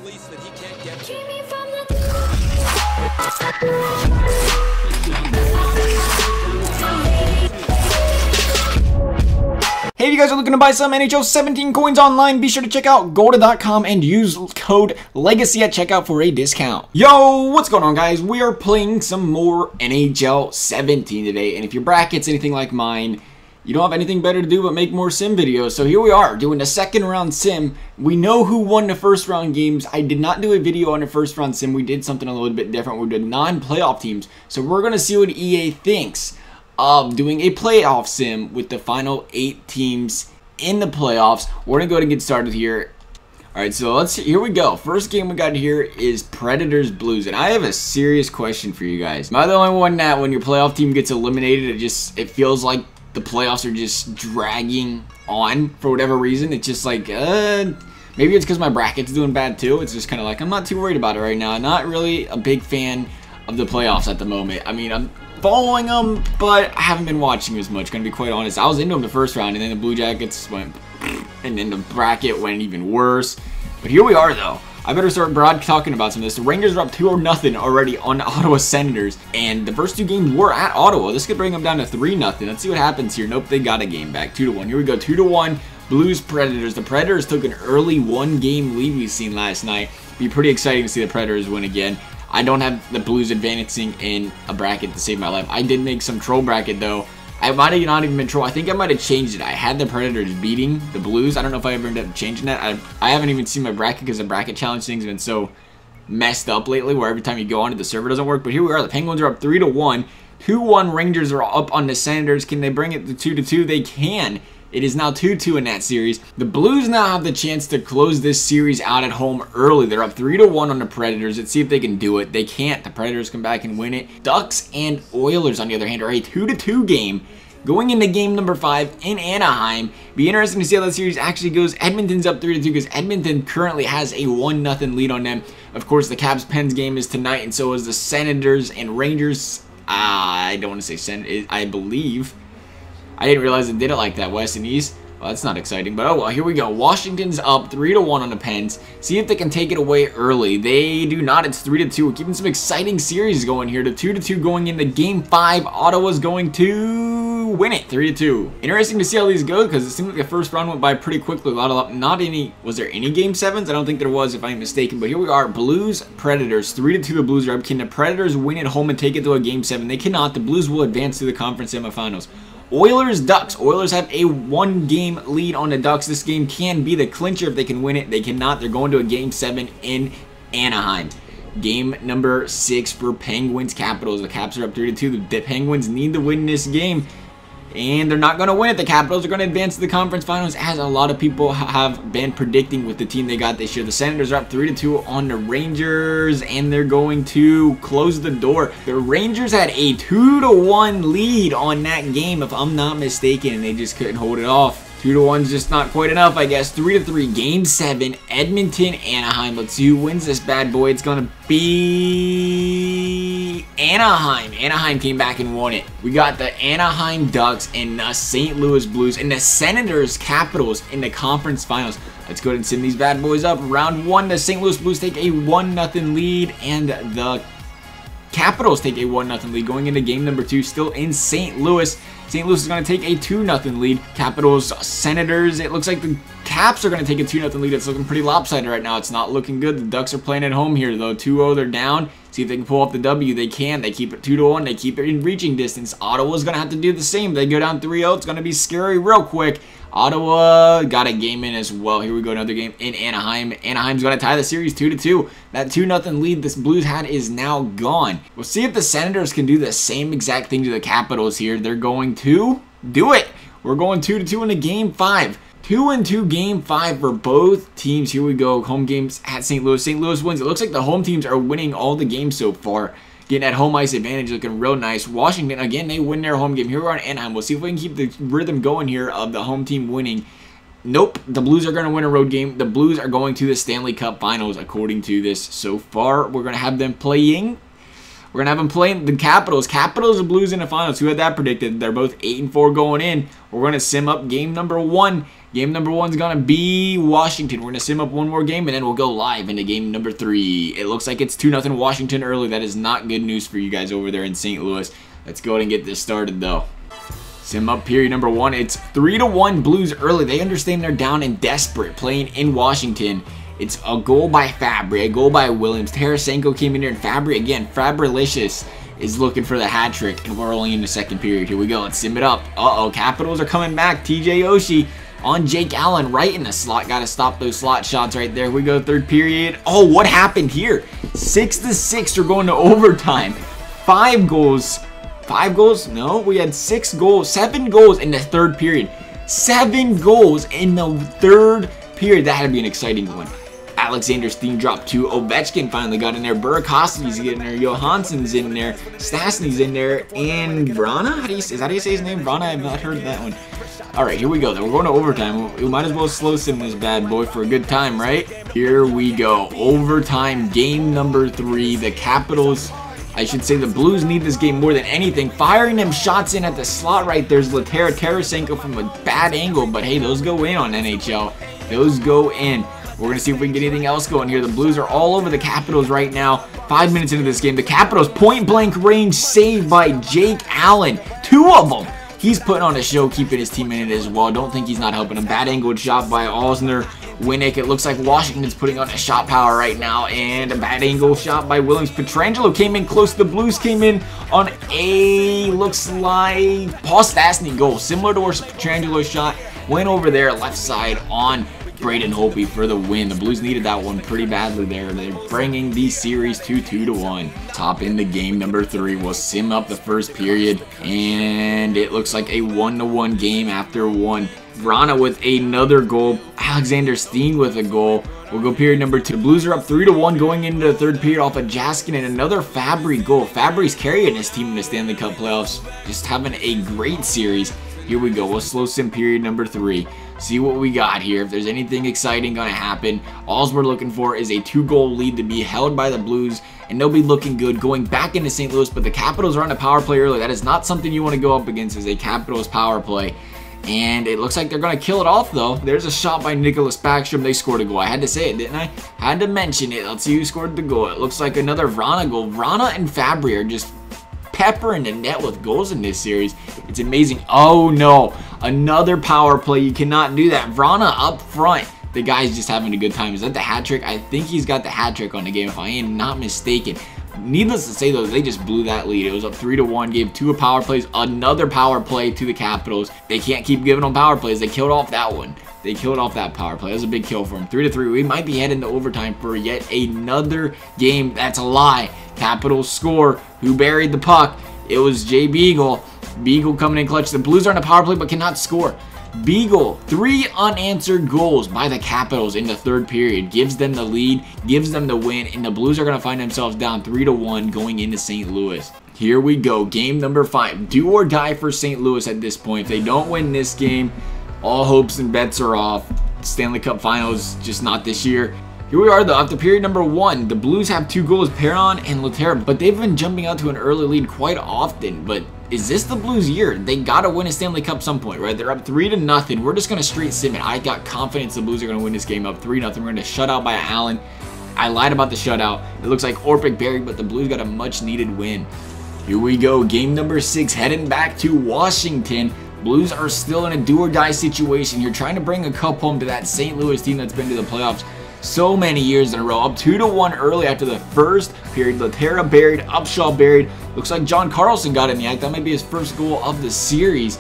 release that he can't get to. Hey, if you guys are looking to buy some NHL 17 coins online, be sure to check out golda.com and use code LEGACY at checkout for a discount. Yo, what's going on, guys? We are playing some more NHL 17 today, and if your bracket's anything like mine, you don't have anything better to do but make more sim videos. So here we are doing the second round sim. We know who won the first round games. I did not do a video on the first round sim. We did something a little bit different. We did non-playoff teams. So we're going to see what EA thinks of doing a playoff sim with the final 8 teams in the playoffs. We're going to go ahead and get started here. Alright, so here we go. First game we got here is Predators Blues, and I have a serious question for you guys. Am I the only one that when your playoff team gets eliminated, it feels like the playoffs are just dragging on for whatever reason? It's just like, maybe it's because my bracket's doing bad too. It's just kind of like, I'm not too worried about it right now. I'm not really a big fan of the playoffs at the moment. I mean, I'm following them, but I haven't been watching as much, gonna be quite honest. I was into them the first round, and then the Blue Jackets went, and then the bracket went even worse. But here we are, though. I better start talking about some of this. The Rangers are up 2-0 already on the Ottawa Senators, and the first 2 games were at Ottawa. This could bring them down to 3-0. Let's see what happens here. Nope, they got a game back. 2-1. Here we go. 2-1. Blues Predators. The Predators took an early 1-game lead we've seen last night. Be pretty exciting to see the Predators win again. I don't have the Blues advancing in a bracket to save my life. I did make some troll bracket, though. I might have not even been troll. I think I might have changed it. I had the Predators beating the Blues. I don't know if I ever ended up changing that. I haven't even seen my bracket because the bracket challenge things have been so messed up lately, where every time you go on it, the server doesn't work. But here we are. The Penguins are up 3-1. 2-1 Rangers are up on the Senators. Can they bring it to 2-2? They can. It is now 2-2 in that series. The Blues now have the chance to close this series out at home early. They're up 3-1 on the Predators. Let's see if they can do it. They can't. The Predators come back and win it. Ducks and Oilers, on the other hand, are a 2-2 game going into game number 5 in Anaheim. Be interesting to see how that series actually goes. Edmonton's up 3-2 because Edmonton currently has a 1-0 lead on them. Of course, the Caps-Pens game is tonight, and so is the Senators and Rangers. I don't want to say Senators. I believe. I didn't realize it did it like that, West and East. Well, that's not exciting, but oh well, here we go. Washington's up 3-1 on the Pens. See if they can take it away early. They do not. It's 3-2. We're keeping some exciting series going here. The 2-2 going into game 5. Ottawa's going to win it 3-2. Interesting to see how these go, because it seemed like the first round went by pretty quickly. Was there any game 7s? I don't think there was, if I'm mistaken. But here we are. Blues Predators 3-2. The Blues are up. Can the Predators win at home and take it to a game 7? They cannot. The Blues will advance to the conference semifinals. Oilers Ducks. Oilers have a 1-game lead on the Ducks. This game can be the clincher if they can win it. They cannot. They're going to a game 7 in Anaheim. Game number 6 for Penguins Capitals. The Caps are up 3-2. The Penguins need to win this game, and they're not going to win it. The Capitals are going to advance to the conference finals, as a lot of people have been predicting with the team they got this year. The Senators are up 3-2 on the Rangers, and they're going to close the door. The Rangers had a 2-1 lead on that game, if I'm not mistaken, and they just couldn't hold it off. 2-1's just not quite enough, I guess. 3-3, game 7, Edmonton, Anaheim. Let's see who wins this bad boy. It's going to be Anaheim. Anaheim came back and won it. We got the Anaheim Ducks and the St. Louis Blues and the Senators Capitals in the conference finals. Let's go ahead and send these bad boys up. Round 1, the St. Louis Blues take a 1-0 lead, and the Capitals take a 1-0 lead going into game number 2, still in St. Louis. St. Louis is going to take a 2-0 lead. Capitals, Senators. It looks like the Caps are going to take a 2-0 lead. It's looking pretty lopsided right now. It's not looking good. The Ducks are playing at home here, though. 2-0, they're down. See if they can pull off the W. They can. They keep it 2-1. They keep it in reaching distance. Ottawa's going to have to do the same. They go down 3-0. It's going to be scary real quick. Ottawa got a game in as well. Here we go, another game in Anaheim. Anaheim's going to tie the series 2-2. That 2-0 lead this Blues had is now gone. We'll see if the Senators can do the same exact thing to the Capitals here. They're going to do it. We're going 2-2 into game 5. 2-2 game 5 for both teams. Here we go. Home games at St. Louis. St. Louis wins. It looks like the home teams are winning all the games so far. Getting that home ice advantage, looking real nice. Washington, again, they win their home game. Here we are in Anaheim. We'll see if we can keep the rhythm going here of the home team winning. Nope, the Blues are going to win a road game. The Blues are going to the Stanley Cup Finals, according to this so far. We're going to have them playing We're going to have them playing the Capitals. Capitals and Blues in the finals. Who had that predicted? They're both 8-4 going in. We're going to sim up game number 1. Game number 1 is going to be Washington. We're going to sim up one more game, and then we'll go live into game number 3. It looks like it's 2-0 Washington early. That is not good news for you guys over there in St. Louis. Let's go ahead and get this started, though. Sim up period number 1. It's 3-1 Blues early. They understand they're down and desperate playing in Washington. It's a goal by Fabry, a goal by Williams. Tarasenko came in here, and Fabry again. Fabrylicious is looking for the hat trick, and we're only in the second period. Here we go. Let's sim it up. Uh-oh, Capitals are coming back. TJ Oshie on Jake Allen right in the slot. Got to stop those slot shots right there. Here we go, third period. Oh, what happened here? 6-6. We're going to overtime. 5 goals. 5 goals? No, we had 6 goals. 7 goals in the third period. 7 goals in the third period. That had to be an exciting one. Alexander Steen dropped 2. Ovechkin finally got in there. Burakovsky's getting there. Johansson's in there. Stastny's in there. And Vrana? Is that how you say his name? Vrana? I've not heard that one. Alright, here we go. We're going to overtime. We might as well slow sim this bad boy for a good time, right? Here we go. Overtime, game number 3. The Capitals, I should say the Blues need this game more than anything. Firing them shots in at the slot right there's Tarasenko from a bad angle, but hey, those go in on NHL. Those go in. We're going to see if we can get anything else going here. The Blues are all over the Capitals right now. 5 minutes into this game. The Capitals point-blank range save by Jake Allen. 2 of them. He's putting on a show, keeping his team in it as well. Don't think he's not helping him. Bad angled shot by Osner. Winnick. It looks like Washington's putting on a shot power right now. And a bad angle shot by Williams. Pietrangelo came in close. The Blues came in on a, looks like, Paul Stastny goal. Similar to where Pietrangelo shot. Went over there left side on Braden Holtby for the win. The Blues needed that one pretty badly there. They're bringing the series to 2-1. Top into game number 3. We'll sim up the first period, and it looks like a 1-1 game after 1. Vrana with another goal. Alexander Steen with a goal. We'll go period number 2. The Blues are up 3-1 going into the third period off of Jaskin, and another Fabry goal. Fabry's carrying his team in the Stanley Cup playoffs. Just having a great series. Here we go. We'll slow sim period number 3. See what we got here. If there's anything exciting going to happen, all we're looking for is a 2-goal lead to be held by the Blues, and they'll be looking good going back into St. Louis, but the Capitals are on a power play early. That is not something you want to go up against, as a Capitals power play. And it looks like they're going to kill it off, though. There's a shot by Nicholas Backstrom. They scored a goal. I had to say it, didn't I? Had to mention it. Let's see who scored the goal. It looks like another Vrana goal. Vrana and Fabry are just peppering the net with goals in this series. It's amazing. Oh no, another power play. You cannot do that. Vrana up front. The guy's just having a good time. Is that the hat trick? I think he's got the hat trick on the game, if I am not mistaken. Needless to say, though, they just blew that lead. It was up 3-1, gave 2 power plays, another power play to the Capitals. They can't keep giving them power plays. They killed off that one. They killed off that power play. That was a big kill for them. 3-3. We might be heading to overtime for yet another game. That's a lie. Capitals score. Who buried the puck? It was Jay Beagle. Beagle coming in clutch. The Blues are on a power play but cannot score. Beagle, 3 unanswered goals by the Capitals in the third period. Gives them the lead, gives them the win, and the Blues are going to find themselves down 3-1 going into St. Louis. Here we go. Game number 5. Do or die for St. Louis at this point. If they don't win this game, all hopes and bets are off. Stanley Cup Finals, just not this year. Here we are, though, after period number 1. The Blues have 2 goals, Perron and Laterra, but they've been jumping out to an early lead quite often. But is this the Blues' year? They got to win a Stanley Cup some point, right? They're up 3-0. We're just going to straight sim it. I got confidence the Blues are going to win this game up 3-0. We're going to shut out by Allen. I lied about the shutout. It looks like Orpik buried, but the Blues got a much-needed win. Here we go. Game number 6, heading back to Washington. Blues are still in a do-or-die situation here, trying to bring a cup home to that St. Louis team that's been to the playoffs so many years in a row. Up 2-1 early after the first period. Laterra buried, Upshaw buried. Looks like John Carlson got in the act. That might be his first goal of the series.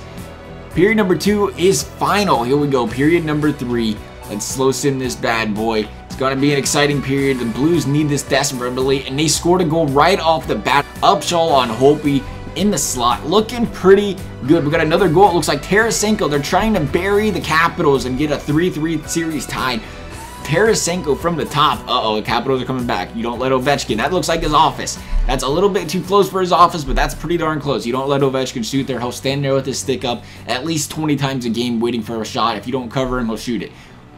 Period number 2 is final. Here we go. Period number 3. Let's slow sim this bad boy. It's going to be an exciting period. The Blues need this desperately, and they scored a goal right off the bat. Upshaw on Holtby in the slot, looking pretty good. We got another goal. It looks like Tarasenko. They're trying to bury the Capitals and get a 3-3 series tied. Tarasenko from the top. Uh-oh, the Capitals are coming back. You don't let Ovechkin. That looks like his office. That's a little bit too close for his office, but that's pretty darn close. You don't let Ovechkin shoot there. He'll stand there with his stick up at least 20 times a game waiting for a shot. If you don't cover him, he'll shoot it.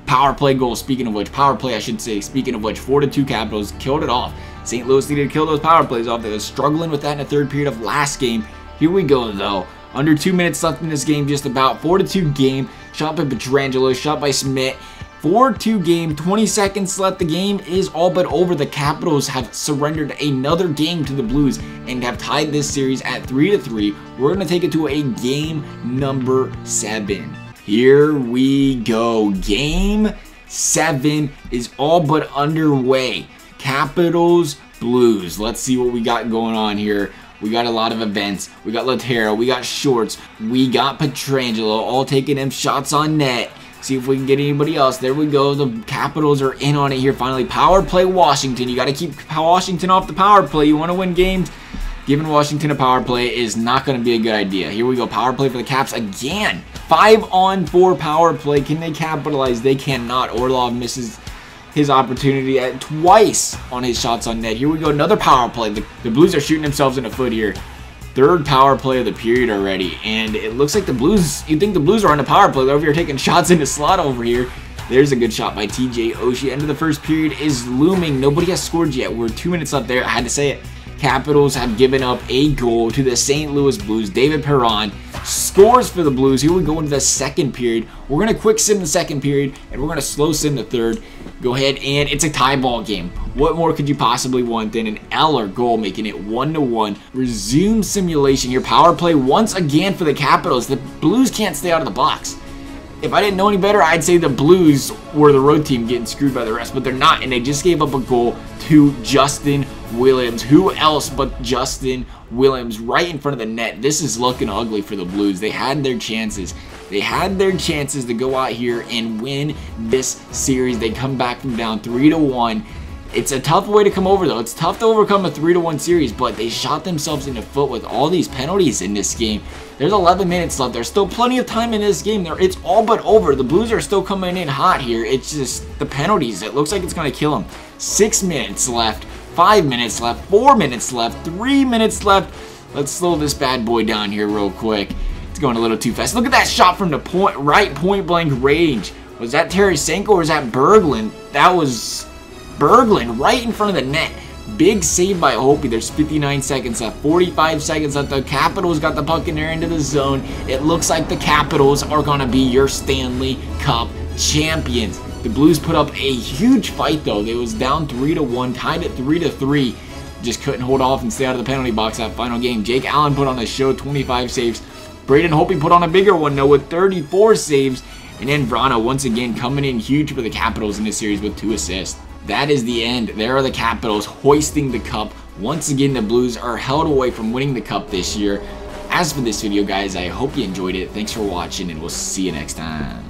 Power play goal, speaking of which. Power play, I should say. Speaking of which, 4-2 Capitals. Killed it off. St. Louis needed to kill those power plays off. They were struggling with that in the third period of last game. Here we go, though. Under 2 minutes left in this game, just about. 4-2 game. Shot by Pietrangelo, shot by Smith. 4-2 game, 20 seconds left. The game is all but over. The Capitals have surrendered another game to the Blues and have tied this series at 3-3. We're going to take it to a game number 7. Here we go. Game 7 is all but underway. Capitals, Blues. Let's see what we got going on here. We got a lot of events. We got Laterra. We got Shorts. We got Pietrangelo all taking them shots on net. See if we can get anybody else. There we go. The Capitals are in on it here finally. Power play Washington. You got to keep Washington off the power play. You want to win games. Giving Washington a power play is not going to be a good idea. Here we go. Power play for the Caps again. 5-on-4 power play. Can they capitalize? They cannot. Orlov misses his opportunity at twice on his shots on net. Here we go. Another power play. The Blues are shooting themselves in the foot here. Third power play of the period already, and it looks like the Blues, you'd think the Blues are on the power play. They're over here taking shots in the slot over here. There's a good shot by TJ Oshie. End of the first period is looming. Nobody has scored yet. We're 2 minutes left there. I had to say it. Capitals have given up a goal to the St. Louis Blues. David Perron scores for the Blues. Here we go into the second period. We're going to quick sim the second period, and we're going to slow sim the third. Go ahead, and it's a tie ball game. What more could you possibly want than an Eller goal, making it 1-1. Resume simulation. Your power play once again for the Capitals. The Blues can't stay out of the box. If I didn't know any better, I'd say the Blues were the road team getting screwed by the rest, but they're not, and they just gave up a goal to Justin Williams. Who else but Justin Williams right in front of the net? This is looking ugly for the Blues. They had their chances. They had their chances to go out here and win this series. They come back from down 3-1. It's a tough way to come over, though. It's tough to overcome a 3-1 series, but they shot themselves in the foot with all these penalties in this game. There's 11 minutes left. There's still plenty of time in this game. It's all but over. The Blues are still coming in hot here. It's just the penalties. It looks like it's going to kill them. 6 minutes left. 5 minutes left. 4 minutes left. 3 minutes left. Let's slow this bad boy down here real quick. It's going a little too fast. Look at that shot from the point blank range. Was that Tarasenko or was that Berglund? That was Berglund right in front of the net. Big save by Hopi. There's 59 seconds left. 45 seconds left. The Capitals got the puck in there into the zone. It looks like the Capitals are going to be your Stanley Cup champions. The Blues put up a huge fight, though. They was down 3-1, tied at 3-3. Just couldn't hold off and stay out of the penalty box that final game. Jake Allen put on a show, 25 saves. Braden Hopi put on a bigger one, though, with 34 saves. And then Vrana, once again, coming in huge for the Capitals in this series with 2 assists. That is the end. There are the Capitals hoisting the cup. Once again, the Blues are held away from winning the cup this year. As for this video, guys, I hope you enjoyed it. Thanks for watching, and we'll see you next time.